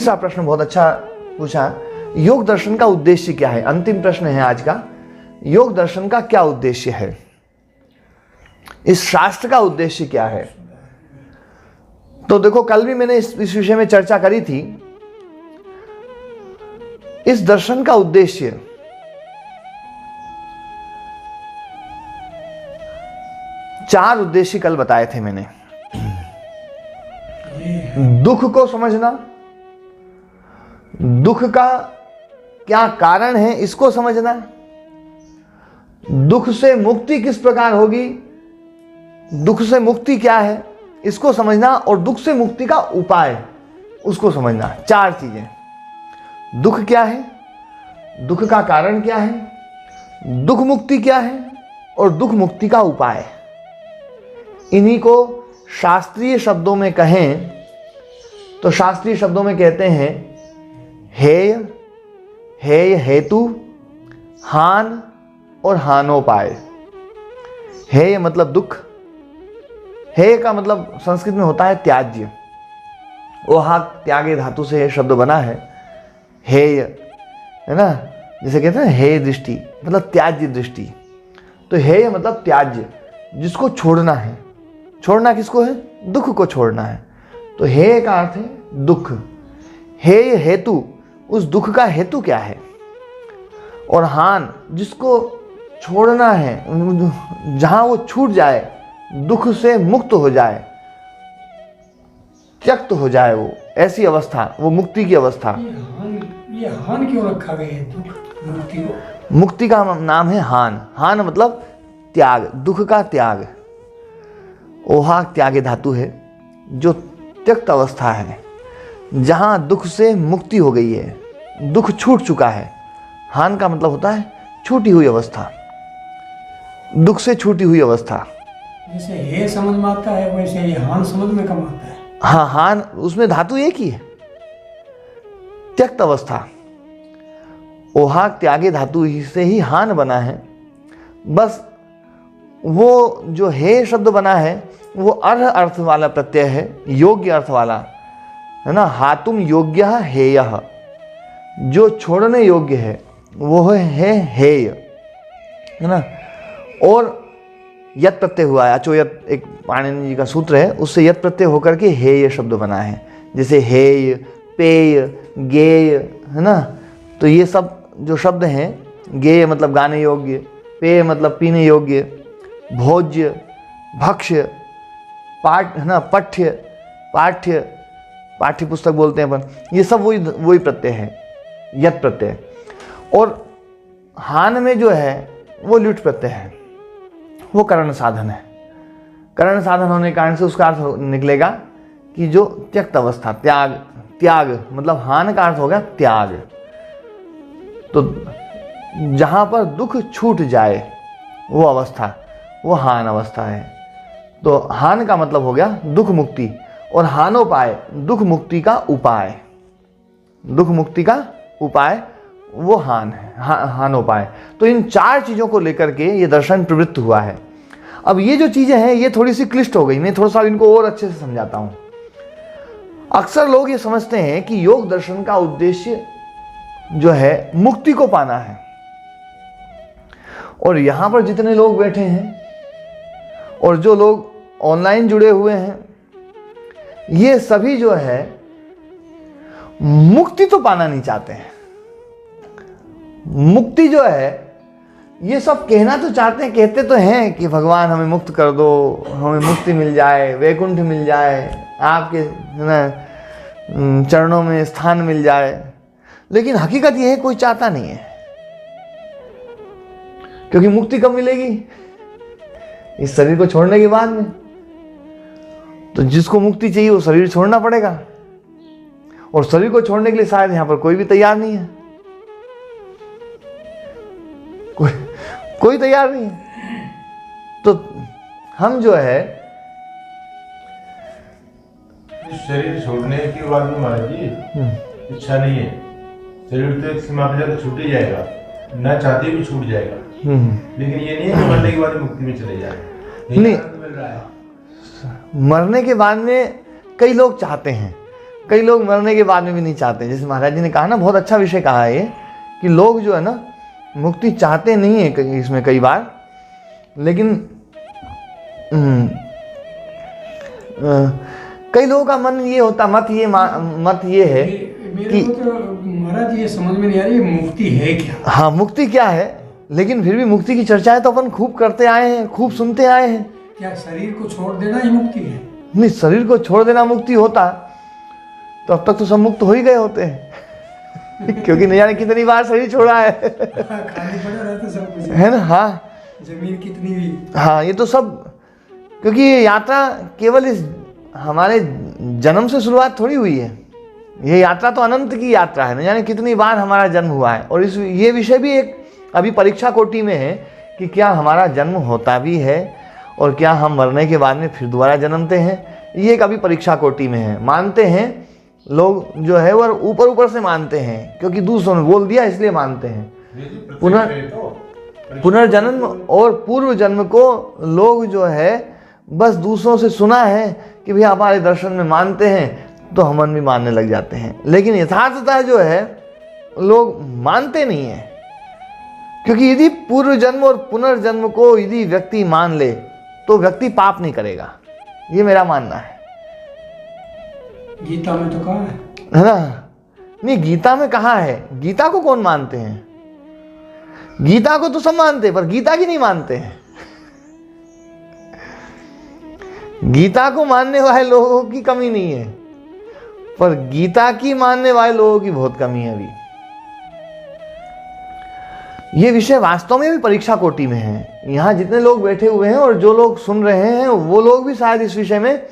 तीसरा प्रश्न बहुत अच्छा पूछा, योग दर्शन का उद्देश्य क्या है? अंतिम प्रश्न है आज का, योग दर्शन का क्या उद्देश्य है? इस शास्त्र का उद्देश्य क्या है? तो देखो, कल भी मैंने इस विषय में चर्चा करी थी। इस दर्शन का उद्देश्य चार उद्देश्य कल बताए थे मैंने। दुख को समझना, दुख का क्या कारण है इसको समझना, दुख से मुक्ति किस प्रकार होगी, दुख से मुक्ति क्या है इसको समझना, और दुख से मुक्ति का उपाय उसको समझना। चार चीजें, दुख क्या है, दुख का कारण क्या है, दुख मुक्ति क्या है, और दुख मुक्ति का उपाय। इन्हीं को शास्त्रीय शब्दों में कहें तो शास्त्रीय शब्दों में कहते हैं हेय, हेय हेतु, हान और हानोपाय। हेय मतलब दुख, हेय का मतलब संस्कृत में होता है त्याज्य। ओहा त्यागे धातु से यह शब्द बना है हेय, है ना, जिसे कहते हैं हेय दृष्टि, मतलब त्याज्य दृष्टि। तो हेय मतलब त्याज्य, जिसको छोड़ना है। छोड़ना किसको है? दुख को छोड़ना है। तो हेय का अर्थ है दुख। हेय हेतु, उस दुख का हेतु क्या है। और हान, जिसको छोड़ना है, जहां वो छूट जाए, दुख से मुक्त हो जाए, त्यक्त हो जाए, वो ऐसी अवस्था, वो मुक्ति की अवस्था। ये हान क्यों रखा गया है दुख मुक्ति को? मुक्ति का नाम है हान। हान मतलब त्याग, दुख का त्याग। ओहा त्यागे धातु है, जो त्यक्त अवस्था है, जहां दुख से मुक्ति हो गई है, दुख छूट चुका है। हान का मतलब होता है छूटी हुई अवस्था, दुख से छूटी हुई अवस्था। जैसे हे समझ में आता है वैसे ये हान समझ में कम आता है। हाँ, हान उसमें धातु एक ही है, त्यक्त अवस्था। ओहा त्यागे धातु से ही हान बना है। बस वो जो हे शब्द बना है वो अर्ह अर्थ वाला प्रत्यय है, योग्य अर्थ वाला, है ना। हातुम योग्य हेयः, जो छोड़ने योग्य है वो है हेय, है ना। और यत प्रत्यय हुआ है, अचोयत एक पाणिनि जी का सूत्र है, उससे यत प्रत्यय होकर के हेय शब्द बना है। जैसे हेय, पेय, गेय, है ना। तो ये सब जो शब्द हैं, गेय मतलब गाने योग्य, पेय मतलब पीने योग्य, भोज्य, भक्ष्य, पाठ, है ना, पठ्य, पाठ्य, पाठ्य पुस्तक बोलते हैं अपन, ये सब वही प्रत्यय है, यत प्रत्यय। और हान में जो है वो ल्युट प्रत्यय है, वो करण साधन है। करण साधन होने के कारण से उसका अर्थ निकलेगा कि जो त्यक्त अवस्था, त्याग, त्याग मतलब हान का अर्थ होगा त्याग। तो जहां पर दुख छूट जाए वो अवस्था, वो हान अवस्था है। तो हान का मतलब हो गया दुख मुक्ति, और हानोपाय दुख मुक्ति का उपाय। दुख मुक्ति का उपाय वो हान है, हानोपाय। तो इन चार चीजों को लेकर के ये दर्शन प्रवृत्त हुआ है। अब ये जो चीजें हैं ये थोड़ी सी क्लिष्ट हो गई, मैं थोड़ा सा इनको और अच्छे से समझाता हूं। अक्सर लोग ये समझते हैं कि योग दर्शन का उद्देश्य जो है मुक्ति को पाना है। और यहां पर जितने लोग बैठे हैं और जो लोग ऑनलाइन जुड़े हुए हैं, ये सभी जो है मुक्ति तो पाना नहीं चाहते हैं। मुक्ति जो है ये सब कहना तो चाहते हैं, कहते तो हैं कि भगवान हमें मुक्त कर दो, हमें मुक्ति मिल जाए, वैकुंठ मिल जाए, आपके ना चरणों में स्थान मिल जाए। लेकिन हकीकत यह है कोई चाहता नहीं है, क्योंकि मुक्ति कब मिलेगी? इस शरीर को छोड़ने के बाद में। तो जिसको मुक्ति चाहिए वो शरीर छोड़ना पड़ेगा, और शरीर को छोड़ने के लिए शायद यहां पर कोई भी तैयार नहीं है, कोई तैयार नहीं है। तो हम जो है शरीर छोड़ने के बाद में महाराज जी इच्छा नहीं है, शरीर तो एक सीमा पे जाकर छूट ही जाएगा, ना चाहते भी छूट जाएगा। लेकिन ये नहीं है कि मरने के बाद मुक्ति में चले जाए, नहीं मिल रहा है। मरने के बाद में कई लोग चाहते हैं, कई लोग मरने के बाद में भी नहीं चाहते। जैसे महाराज जी ने कहा ना, बहुत अच्छा विषय कहा है ये, कि लोग जो है ना मुक्ति चाहते नहीं है इसमें कई बार, लेकिन कई लोगों का मन ये होता, मत ये है मेरे को तो महाराज ये समझ में नहीं आ रही मुक्ति है क्या। हाँ, मुक्ति क्या है, लेकिन फिर भी मुक्ति की चर्चाएं तो अपन खूब करते आए हैं, खूब सुनते आए हैं। क्या शरीर को छोड़ देना ही मुक्ति है? नहीं, शरीर को छोड़ देना मुक्ति होता तो अब तक तो सब मुक्त हो ही गए होते हैं क्योंकि नहीं जाने कितनी बार शरीर छोड़ा है खाली पड़ा रहता सब कुछ, है ना। हाँ, जमीन कितनी भी। हाँ, ये तो सब, क्योंकि ये यात्रा केवल इस हमारे जन्म से शुरुआत थोड़ी हुई है। ये यात्रा तो अनंत की यात्रा है, न जाने कितनी बार हमारा जन्म हुआ है। और ये विषय भी एक अभी परीक्षा कोटि में है कि क्या हमारा जन्म होता भी है और क्या हम मरने के बाद में फिर दोबारा जन्मते हैं। ये एक अभी परीक्षा कोटि में है। मानते हैं लोग जो है वो ऊपर से मानते हैं, क्योंकि दूसरों ने बोल दिया इसलिए मानते हैं। पुनर्जन्म और पूर्व जन्म को लोग जो है बस दूसरों से सुना है कि भैया हमारे दर्शन में मानते हैं, तो हम भी मानने लग जाते हैं। लेकिन यथार्थता जो है लोग मानते नहीं है, क्योंकि यदि पूर्व जन्म और पुनर्जन्म को यदि व्यक्ति मान ले तो व्यक्ति पाप नहीं करेगा, ये मेरा मानना है। गीता में तो कहा है ना। नहीं, गीता में कहा है, गीता को कौन मानते हैं? गीता को तो सब मानते हैं, पर गीता की नहीं मानते हैं। गीता को मानने वाले लोगों की कमी नहीं है, पर गीता की मानने वाले लोगों की बहुत कमी है अभी। ये विषय वास्तव में भी परीक्षा कोटि में है। यहाँ जितने लोग बैठे हुए हैं और जो लोग सुन रहे हैं वो लोग भी शायद इस विषय में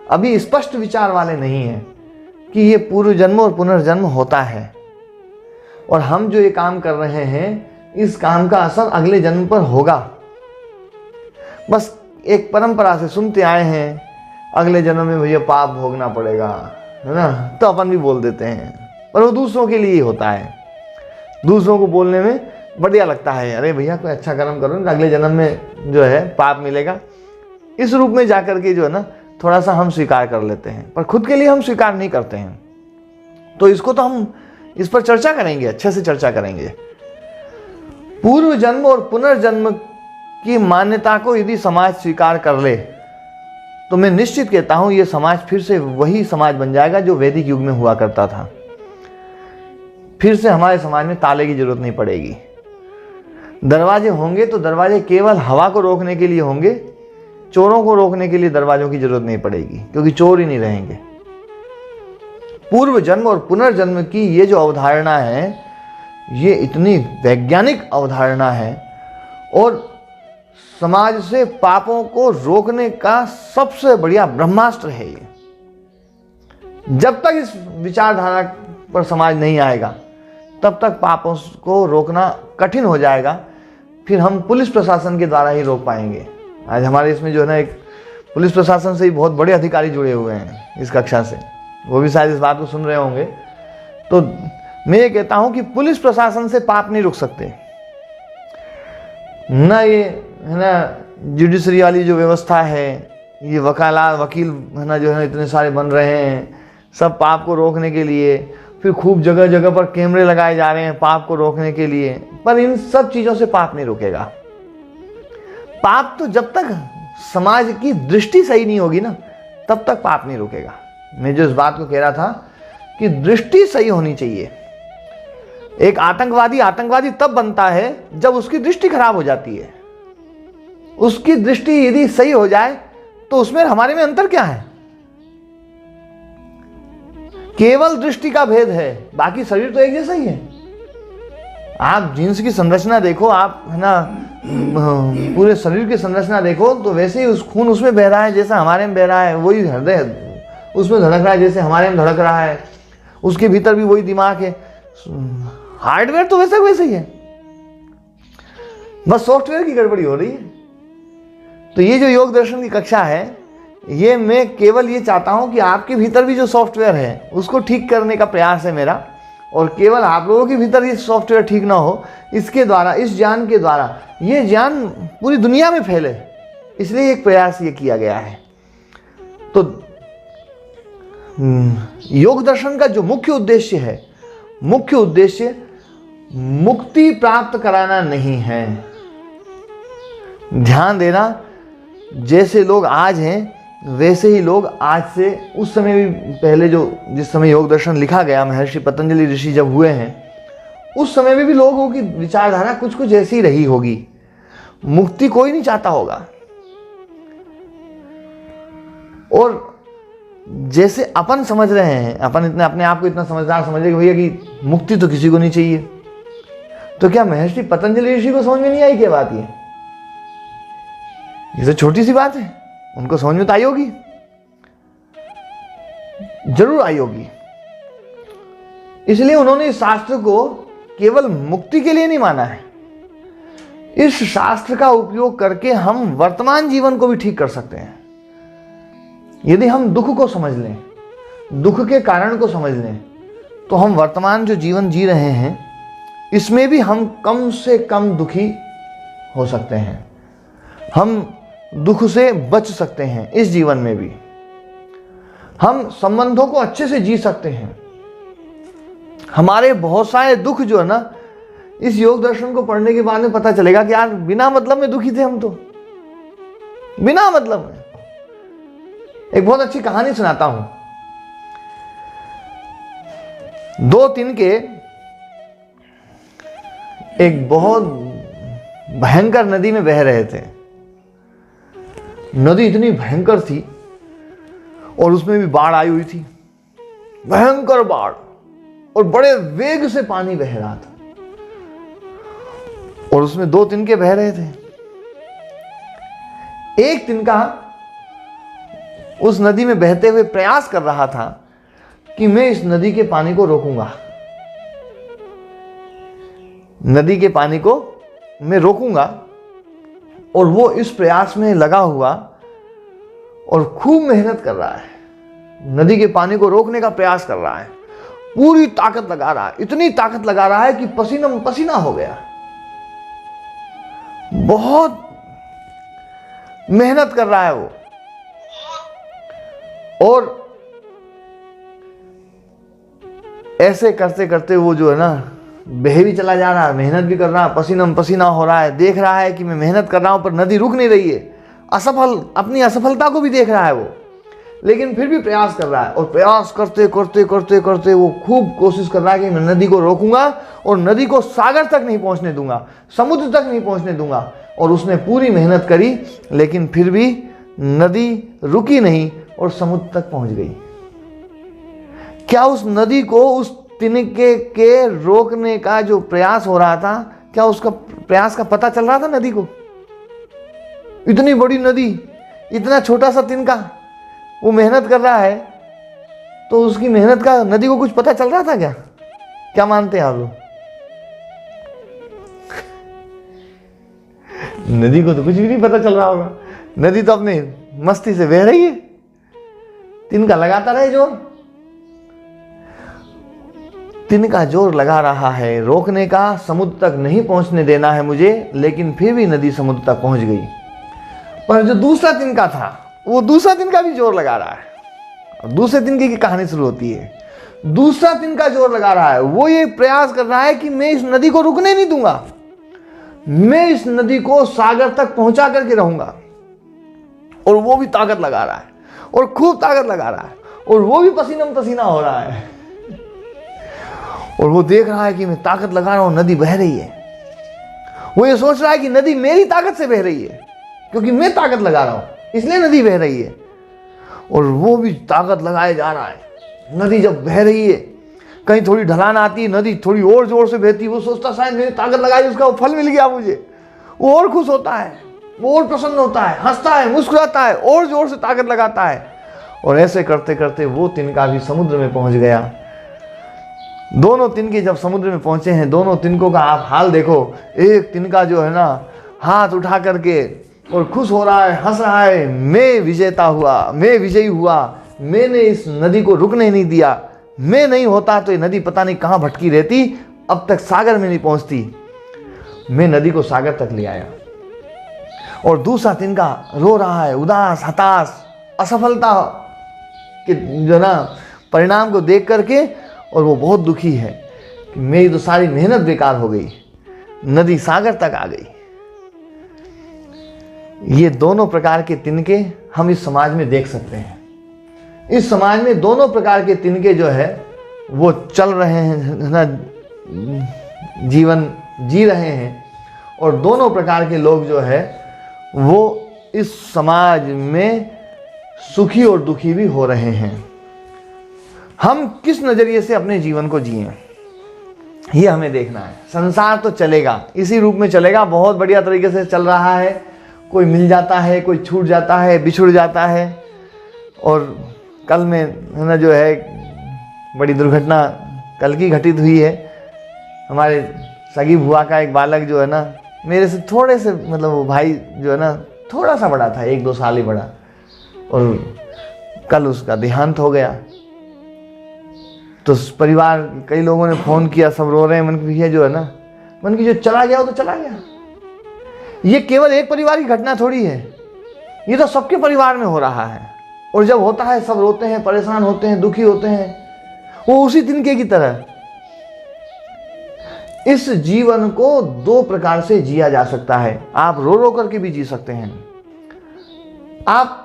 अभी स्पष्ट विचार वाले नहीं हैं कि ये पूर्व जन्म और पुनर्जन्म होता है, और हम जो ये काम कर रहे हैं इस काम का असर अगले जन्म पर होगा। बस एक परंपरा से सुनते आए हैं, अगले जन्म में भैया पाप भोगना पड़ेगा, है ना, तो अपन भी बोल देते हैं। पर वो दूसरों के लिए ही होता है। दूसरों को बोलने में बढ़िया लगता है, अरे भैया कोई अच्छा कर्म करो ना, अगले जन्म में जो है पाप मिलेगा। इस रूप में जाकर के जो है ना थोड़ा सा हम स्वीकार कर लेते हैं, पर खुद के लिए हम स्वीकार नहीं करते हैं। तो इसको तो हम इस पर चर्चा करेंगे, अच्छे से चर्चा करेंगे। पूर्व जन्म और पुनर्जन्म की मान्यता को यदि समाज स्वीकार कर ले तो मैं निश्चित कहता हूं ये समाज फिर से वही समाज बन जाएगा जो वैदिक युग में हुआ करता था। फिर से हमारे समाज में ताले की जरूरत नहीं पड़ेगी। दरवाजे होंगे तो दरवाजे केवल हवा को रोकने के लिए होंगे, चोरों को रोकने के लिए दरवाजों की जरूरत नहीं पड़ेगी, क्योंकि चोर ही नहीं रहेंगे। पूर्व जन्म और पुनर्जन्म की ये जो अवधारणा है ये इतनी वैज्ञानिक अवधारणा है और समाज से पापों को रोकने का सबसे बढ़िया ब्रह्मास्त्र है ये। जब तक इस विचारधारा पर समाज नहीं आएगा तब तक पापों को रोकना कठिन हो जाएगा। फिर हम पुलिस प्रशासन के द्वारा ही रोक पाएंगे। आज हमारे इसमें जो है ना एक पुलिस प्रशासन से ही बहुत बड़े अधिकारी जुड़े हुए हैं इस कक्षा से, वो भी शायद इस बात को सुन रहे होंगे। तो मैं ये कहता हूं कि पुलिस प्रशासन से पाप नहीं रुक सकते ना। ये है ना जुडिशरी वाली जो व्यवस्था है, ये वकील है ना जो है इतने सारे बन रहे हैं सब पाप को रोकने के लिए। फिर खूब जगह जगह पर कैमरे लगाए जा रहे हैं पाप को रोकने के लिए, पर इन सब चीज़ों से पाप नहीं रुकेगा। पाप तो जब तक समाज की दृष्टि सही नहीं होगी ना तब तक पाप नहीं रुकेगा। मैं जो इस बात को कह रहा था कि दृष्टि सही होनी चाहिए। एक आतंकवादी तब बनता है जब उसकी दृष्टि खराब हो जाती है। उसकी दृष्टि यदि सही हो जाए तो उसमें हमारे में अंतर क्या है? केवल दृष्टि का भेद है, बाकी शरीर तो एक जैसा ही है। आप जींस की संरचना देखो, आप है ना पूरे शरीर की संरचना देखो तो वैसे ही उस खून उसमें बह रहा है जैसा हमारे में बह रहा है, वही हृदय उसमें धड़क रहा है जैसे हमारे में धड़क रहा है, उसके भीतर भी वही दिमाग है। हार्डवेयर तो वैसे ही है, बस सॉफ्टवेयर की गड़बड़ी हो रही है। तो ये जो योग दर्शन की कक्षा है ये मैं केवल ये चाहता हूं कि आपके भीतर भी जो सॉफ्टवेयर है उसको ठीक करने का प्रयास है मेरा, और केवल आप लोगों के भीतर ये सॉफ्टवेयर ठीक ना हो, इसके द्वारा, इस ज्ञान के द्वारा ये ज्ञान पूरी दुनिया में फैले, इसलिए एक प्रयास ये किया गया है। तो योग दर्शन का जो मुख्य उद्देश्य है, मुख्य उद्देश्य मुक्ति प्राप्त कराना नहीं है। ध्यान देना, जैसे लोग आज हैं वैसे ही लोग आज से उस समय भी, पहले जिस समय योग दर्शन लिखा गया, महर्षि पतंजलि ऋषि जब हुए हैं, उस समय में भी लोगों की विचारधारा कुछ कुछ ऐसी रही होगी। मुक्ति कोई नहीं चाहता होगा। और जैसे अपन समझ रहे हैं, अपन इतने अपने आप को इतना समझदार समझ रहे कि भैया कि मुक्ति तो किसी को नहीं चाहिए, तो क्या महर्षि पतंजलि ऋषि को समझ में नहीं आई क्या बात? ये तो छोटी सी बात है, उनको समझ में तो आई होगी, जरूर आई होगी। इसलिए उन्होंने इस शास्त्र को केवल मुक्ति के लिए नहीं माना है। इस शास्त्र का उपयोग करके हम वर्तमान जीवन को भी ठीक कर सकते हैं। यदि हम दुख को समझ लें, दुख के कारण को समझ लें, तो हम वर्तमान जो जीवन जी रहे हैं इसमें भी हम कम से कम दुखी हो सकते हैं। हम दुख से बच सकते हैं। इस जीवन में भी हम संबंधों को अच्छे से जी सकते हैं। हमारे बहुत सारे दुख जो है ना, इस योग दर्शन को पढ़ने के बाद में पता चलेगा कि यार बिना मतलब में दुखी थे हम, तो बिना मतलब में। एक बहुत अच्छी कहानी सुनाता हूं। दो तिनके एक बहुत भयंकर नदी में बह रहे थे। नदी इतनी भयंकर थी और उसमें भी बाढ़ आई हुई थी, भयंकर बाढ़, और बड़े वेग से पानी बह रहा था और उसमें दो तिनके बह रहे थे। एक तिनका उस नदी में बहते हुए प्रयास कर रहा था कि मैं इस नदी के पानी को रोकूंगा, नदी के पानी को मैं रोकूंगा। और वो इस प्रयास में लगा हुआ और खूब मेहनत कर रहा है, नदी के पानी को रोकने का प्रयास कर रहा है, पूरी ताकत लगा रहा है, इतनी ताकत लगा रहा है कि पसीना पसीना हो गया। बहुत मेहनत कर रहा है वो, और ऐसे करते करते वो जो है ना बह भी चला जा रहा है, मेहनत भी कर रहा है, पसीना पसीना हो रहा है, देख रहा है कि मैं मेहनत कर रहा हूं पर नदी रुक नहीं रही है, असफल, अपनी असफलता को भी देख रहा है वो, लेकिन फिर भी प्रयास कर रहा है। और प्रयास करते करते करते करते वो खूब कोशिश कर रहा है कि मैं नदी को रोकूंगा और नदी को सागर तक नहीं पहुंचने दूंगा, समुद्र तक नहीं पहुंचने दूंगा। और उसने पूरी मेहनत करी, लेकिन फिर भी नदी रुकी नहीं और समुद्र तक पहुंच गई। क्या उस नदी को, उस तिनके के रोकने का जो प्रयास हो रहा था, क्या उसका प्रयास का पता चल रहा था नदी को? इतनी बड़ी नदी, इतना छोटा सा तिनका, वो मेहनत कर रहा है, तो उसकी मेहनत का नदी को कुछ पता चल रहा था क्या? क्या मानते हैं आप लोग? नदी को तो कुछ भी नहीं पता चल रहा होगा। नदी तो अपने मस्ती से बह रही है, तिनका लगाता रहे जोर, तिनका जोर लगा रहा है रोकने का, समुद्र तक नहीं पहुंचने देना है मुझे, लेकिन फिर भी नदी समुद्र तक पहुंच गई। पर जो दूसरा तिनका था, वो दूसरा तिनका भी जोर लगा रहा है। और दूसरे तिनके की कहानी शुरू होती है। दूसरा तिनका जोर लगा रहा है, वो ये प्रयास कर रहा है कि मैं इस नदी को रुकने नहीं दूंगा, मैं इस नदी को सागर तक पहुंचा करके रहूंगा। और वो भी ताकत लगा रहा है और खूब ताकत लगा रहा है, और वो भी पसीना पसीना हो रहा है, और वो देख रहा है कि मैं ताकत लगा रहा हूं, नदी बह रही है। वो ये सोच रहा है कि नदी मेरी ताकत से बह रही है, क्योंकि मैं ताकत लगा रहा हूं, इसलिए नदी बह रही है। और वो भी ताकत लगाए जा रहा है। नदी जब बह रही है, कहीं थोड़ी ढलान आती है, नदी थोड़ी और जोर से बहती है, वो सोचता शायद मैंने ताकत लगाई, उसका वो फल मिल गया मुझे। वो और खुश होता है, वो और प्रसन्न होता है, हंसता है, मुस्कुराता है, और जोर से ताकत लगाता है। और ऐसे करते करते वो तिनका भी समुद्र में पहुंच गया। दोनों तिनके जब समुद्र में पहुंचे हैं, दोनों तिनकों का आप हाल देखो। एक तिनका जो है ना हाथ उठा करके और खुश हो रहा है, हंस रहा है, मैं विजेता हुआ, मैं विजयी हुआ, मैंने इस नदी को रुकने नहीं दिया, मैं नहीं होता तो ये नदी पता नहीं कहाँ भटकी रहती, अब तक सागर में नहीं पहुंचती, मैं नदी को सागर तक ले आया। और दूसरा तिनका रो रहा है, उदास, हताश, असफलता कि जो ना परिणाम को देख करके, और वो बहुत दुखी है कि मेरी तो सारी मेहनत बेकार हो गई, नदी सागर तक आ गई। ये दोनों प्रकार के तिनके हम इस समाज में देख सकते हैं। इस समाज में दोनों प्रकार के तिनके जो है वो चल रहे हैं ना, जीवन जी रहे हैं, और दोनों प्रकार के लोग जो है वो इस समाज में सुखी और दुखी भी हो रहे हैं। हम किस नज़रिए से अपने जीवन को जिएं, ये हमें देखना है। संसार तो चलेगा, इसी रूप में चलेगा, बहुत बढ़िया तरीके से चल रहा है। कोई मिल जाता है, कोई छूट जाता है, बिछुड़ जाता है। और कल में है ना जो है बड़ी दुर्घटना कल की घटित हुई है। हमारे सगी बुआ का एक बालक जो है ना, मेरे से थोड़े से मतलब वो भाई जो है ना थोड़ा सा बड़ा था, 1-2 साल ही बड़ा, और कल उसका देहांत हो गया। तो परिवार कई लोगों ने फ़ोन किया, सब रो रहे हैं। मन की भैया जो है ना, मन की जो चला गया वो तो चला गया। ये केवल एक परिवार की घटना थोड़ी है, ये तो सबके परिवार में हो रहा है। और जब होता है सब रोते हैं, परेशान होते हैं, दुखी होते हैं। वो उसी तिनके की तरह इस जीवन को 2 प्रकार से जिया जा सकता है। आप रो रो करके भी जी सकते हैं, आप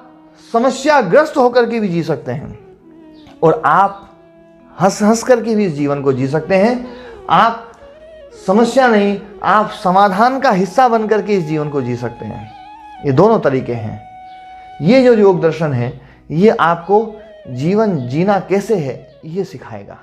समस्याग्रस्त होकर के भी जी सकते हैं, और आप हंस हंस करके भी इस जीवन को जी सकते हैं। आप समस्या नहीं, आप समाधान का हिस्सा बन करके इस जीवन को जी सकते हैं। ये दोनों तरीके हैं। ये जो योग दर्शन है ये आपको जीवन जीना कैसे है ये सिखाएगा।